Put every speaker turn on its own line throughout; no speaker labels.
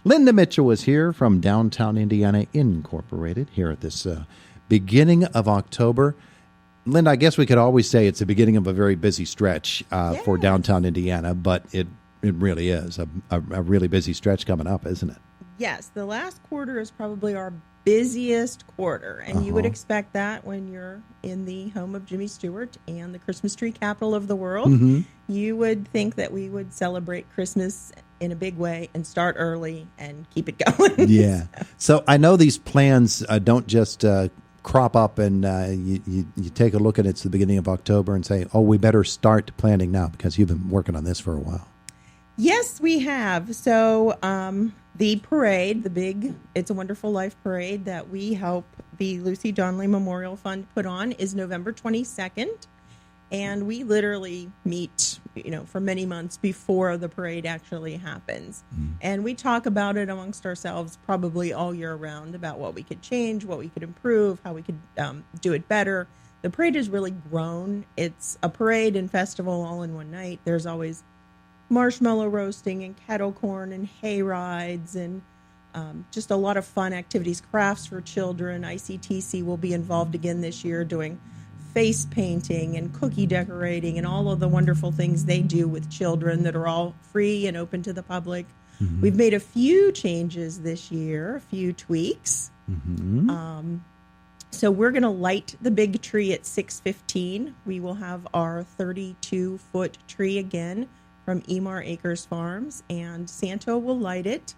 Linda Mitchell is here from Downtown Indiana Incorporated here at this beginning of October. Linda, I guess we could always say it's the beginning of a very busy stretch for downtown Indiana, but it really is a really busy stretch coming up, isn't it?
Yes, the last quarter is probably our busiest quarter, and you would expect that when you're in the home of Jimmy Stewart and the Christmas tree capital of the world.
Mm-hmm.
You would think that we would celebrate Christmas in a big way and start early and keep it going.
Yeah. So I know these plans don't just crop up and you take a look at it at the beginning of October and say, oh, we better start planning now because you've been working on this for a while.
Yes, we have. So the parade, the big It's a Wonderful Life parade that we help the Lucy Donnelly Memorial Fund put on is November 22nd. And we literally meet, for many months before the parade actually happens. Mm. And we talk about it amongst ourselves probably all year round about what we could change, what we could improve, how we could do it better. The parade has really grown. It's a parade and festival all in one night. There's always marshmallow roasting and kettle corn and hay rides and just a lot of fun activities, crafts for children. ICTC will be involved again this year doing face painting and cookie decorating and all of the wonderful things they do with children that are all free and open to the public. Mm-hmm. We've made a few changes this year, a few tweaks. Mm-hmm. So we're going to light the big tree at 6:15. We will have our 32-foot tree again from Emar Acres Farms, and Santa will light it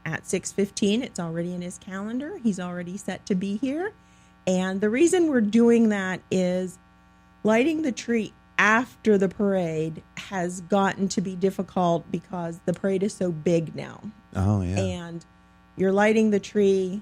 at 6:15. It's already in his calendar. He's already set to be here. And the reason we're doing that is lighting the tree after the parade has gotten to be difficult because the parade is so big now.
Oh, yeah.
And you're lighting the tree,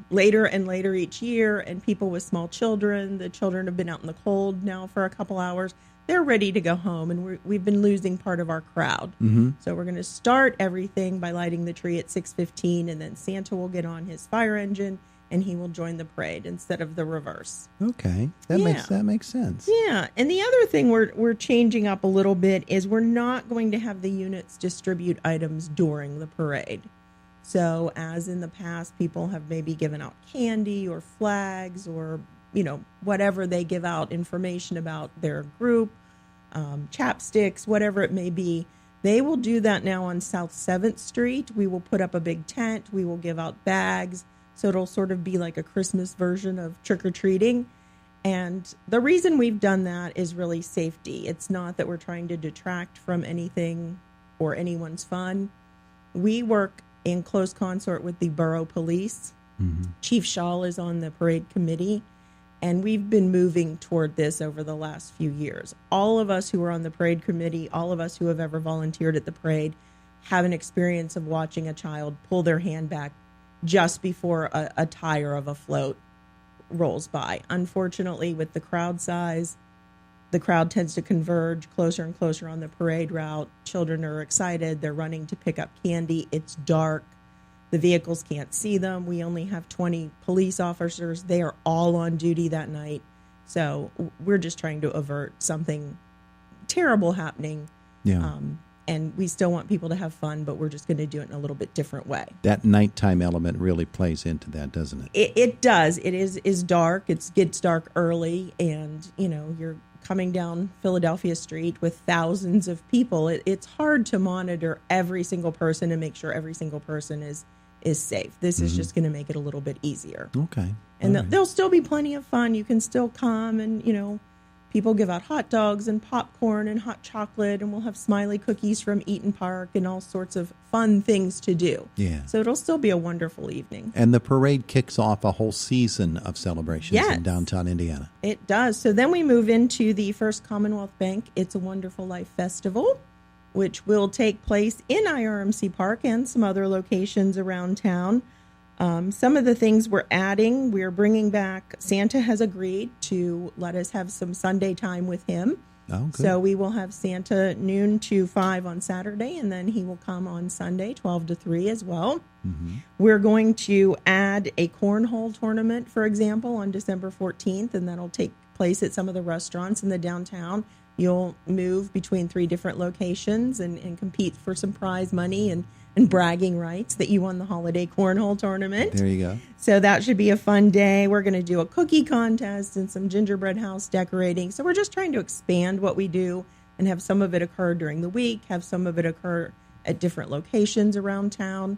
later and later each year, and people with small children, the children have been out in the cold now for a couple hours. They're ready to go home, and we've been losing part of our crowd. Mm-hmm. So we're going to start everything by lighting the tree at 6:15, and then Santa will get on his fire engine, and he will join the parade instead of the reverse.
Okay, that makes sense.
Yeah, and the other thing we're changing up a little bit is we're not going to have the units distribute items during the parade. So as in the past, people have maybe given out candy or flags or whatever they give out information about their group, chapsticks, whatever it may be. They will do that now on South 7th Street. We will put up a big tent. We will give out bags. So it'll sort of be like a Christmas version of trick-or-treating. And the reason we've done that is really safety. It's not that we're trying to detract from anything or anyone's fun. We work in close consort with the borough police. Mm-hmm. Chief Shaw is on the parade committee. And we've been moving toward this over the last few years. All of us who are on the parade committee, all of us who have ever volunteered at the parade, have an experience of watching a child pull their hand back just before a tire of a float rolls by. Unfortunately, with the crowd size, the crowd tends to converge closer and closer on the parade route. Children are excited. They're running to pick up candy. It's dark. The vehicles can't see them. We only have 20 police officers. They are all on duty that night. So we're just trying to avert something terrible happening.
Yeah.
And we still want people to have fun, but we're just going to do it in a little bit different way.
That nighttime element really plays into that, doesn't it?
It does. It is dark. It gets dark early, and you're coming down Philadelphia Street with thousands of people. It's hard to monitor every single person and make sure every single person is safe. This is just going to make it a little bit easier.
Okay.
And there'll still be plenty of fun. You can still come and, people give out hot dogs and popcorn and hot chocolate, and we'll have smiley cookies from Eaton Park and all sorts of fun things to do.
Yeah.
So it'll still be a wonderful evening.
And the parade kicks off a whole season of celebrations in downtown Indiana.
It does. So then we move into the First Commonwealth Bank It's a Wonderful Life Festival, which will take place in IRMC Park and some other locations around town. Some of the things we're adding, we're bringing back, Santa has agreed to let us have some Sunday time with him.
Oh, good.
So we will have Santa noon to 5 on Saturday, and then he will come on Sunday, 12 to 3 as well. Mm-hmm. We're going to add a cornhole tournament, for example, on December 14th, and that'll take place at some of the restaurants in the downtown. You'll move between 3 different locations and compete for some prize money and and bragging rights that you won the holiday cornhole tournament.
There you go.
So that should be a fun day. We're going to do a cookie contest and some gingerbread house decorating. So we're just trying to expand what we do and have some of it occur during the week, have some of it occur at different locations around town.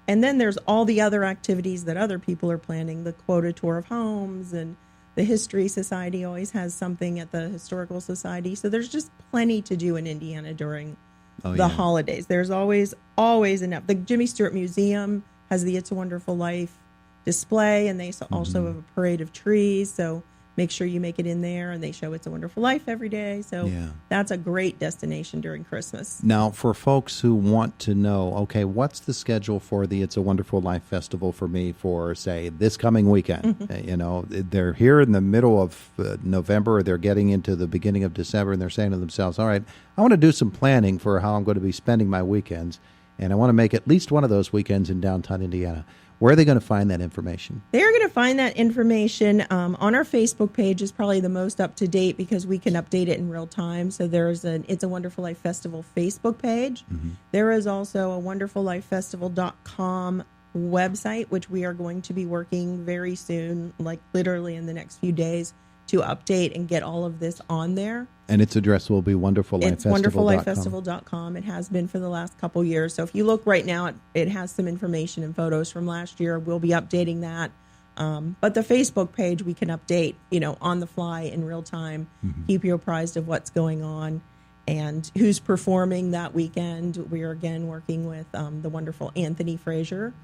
And then there's all the other activities that other people are planning, the quota tour of homes, and the History Society always has something at the Historical Society. So there's just plenty to do in Indiana during the holidays. There's always enough. The Jimmy Stewart Museum has the It's a Wonderful Life display, and they also have a parade of trees. So make sure you make it in there, and they show It's a Wonderful Life every day. So that's a great destination during Christmas.
Now, for folks who want to know, okay, what's the schedule for the It's a Wonderful Life Festival for me for, say, this coming weekend? You know, they're here in the middle of November, or they're getting into the beginning of December, and they're saying to themselves, all right, I want to do some planning for how I'm going to be spending my weekends, and I want to make at least one of those weekends in downtown Indiana. Where are they going to find that information?
They're going to find that information on our Facebook page. Is probably the most up to date because we can update it in real time. So there's an It's a Wonderful Life Festival Facebook page. There is also a wonderfullifefestival.com website, which we are going to be working very soon, like literally in the next few days, to update and get all of this on there.
And its address will be wonderfullifefestival.com.
It's wonderfullifefestival.com. It has been for the last couple years. So if you look right now, it has some information and photos from last year. We'll be updating that. But the Facebook page we can update, on the fly in real time, keep you apprised of what's going on and who's performing that weekend. We are again working with the wonderful Anthony Frazier,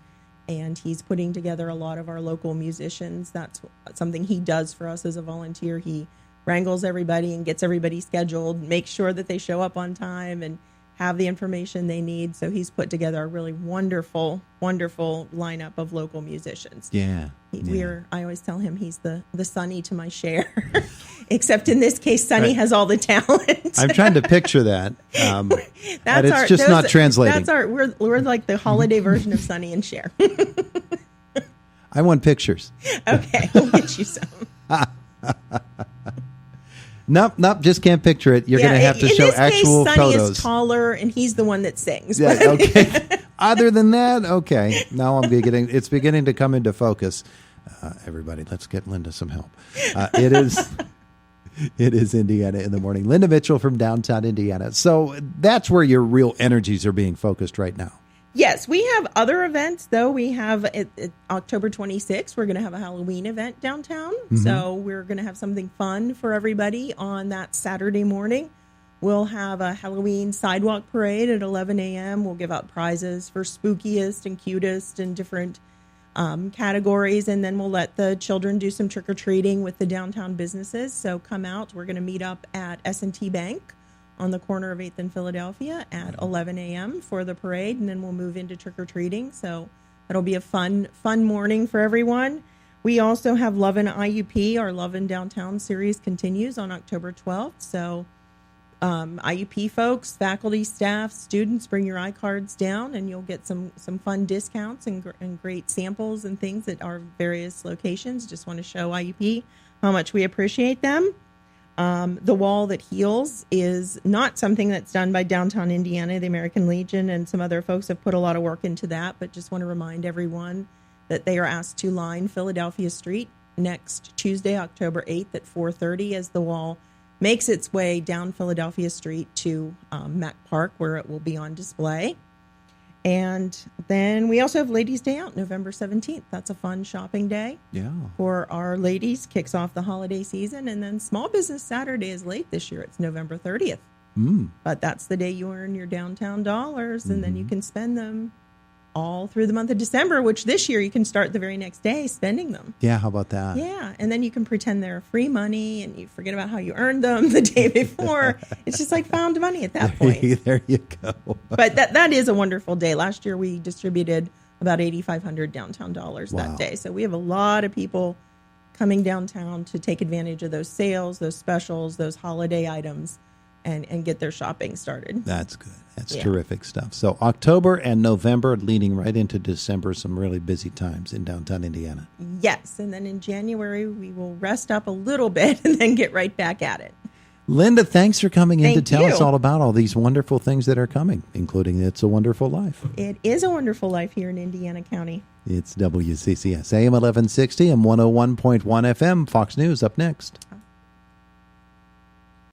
and he's putting together a lot of our local musicians. That's something he does for us as a volunteer. He wrangles everybody and gets everybody scheduled, makes sure that they show up on time and have the information they need. So he's put together a really wonderful, wonderful lineup of local musicians.
I
always tell him he's the Sonny to my Cher, except in this case, Sonny has all the talent.
I'm trying to picture that. But it's just not translating.
We're like the holiday version of Sonny and Cher.
I want pictures.
Okay, we'll get you some.
Nope, just can't picture it. You're going to have to show actual
Sonny
photos.
Sonny is taller, and he's the one that sings.
Yeah, okay. Other than that, okay. Now it's beginning to come into focus. Everybody, let's get Linda some help. It is Indiana in the Morning. Linda Mitchell from downtown Indiana. So that's where your real energies are being focused right now.
Yes, we have other events, though. We have October 26th, we're going to have a Halloween event downtown. So we're going to have something fun for everybody on that Saturday morning. We'll have a Halloween sidewalk parade at 11 a.m. We'll give out prizes for spookiest and cutest and different categories. And then we'll let the children do some trick-or-treating with the downtown businesses. So come out. We're going to meet up at S&T Bank on the corner of 8th and Philadelphia at 11 a.m. for the parade, and then we'll move into trick-or-treating. So it'll be a fun morning for everyone. We also have Love in IUP. Our Love in Downtown series continues on October 12th. So IUP folks, faculty, staff, students, bring your iCards down, and you'll get some fun discounts and great samples and things at our various locations. Just want to show IUP how much we appreciate them. The Wall That Heals is not something that's done by Downtown Indiana. The American Legion and some other folks have put a lot of work into that, but just want to remind everyone that they are asked to line Philadelphia Street next Tuesday, October 8th at 4:30 as the wall makes its way down Philadelphia Street to Mack Park, where it will be on display. And then we also have Ladies' Day Out, November 17th. That's a fun shopping day for our ladies. Kicks off the holiday season. And then Small Business Saturday is late this year. It's November 30th. But that's the day you earn your downtown dollars, and then you can spend them all through the month of December, which this year you can start the very next day spending them.
Yeah, how about that?
Yeah, and then you can pretend they're free money, and you forget about how you earned them the day before. It's just like found money at that point.
There you go.
But that is a wonderful day. Last year we distributed about 8,500 downtown dollars that day. So we have a lot of people coming downtown to take advantage of those sales, those specials, those holiday items, and get their shopping started.
That's good. That's terrific stuff. So October and November leading right into December, some really busy times in downtown Indiana.
Yes, and then in January we will rest up a little bit and then get right back at it.
Linda, thanks for coming in to
Thank
tell us
you.
all about all these wonderful things that are coming, including It's a Wonderful Life.
It is a wonderful life here in Indiana County.
It's WCCS, AM 1160 and 101.1 FM. Fox News up next.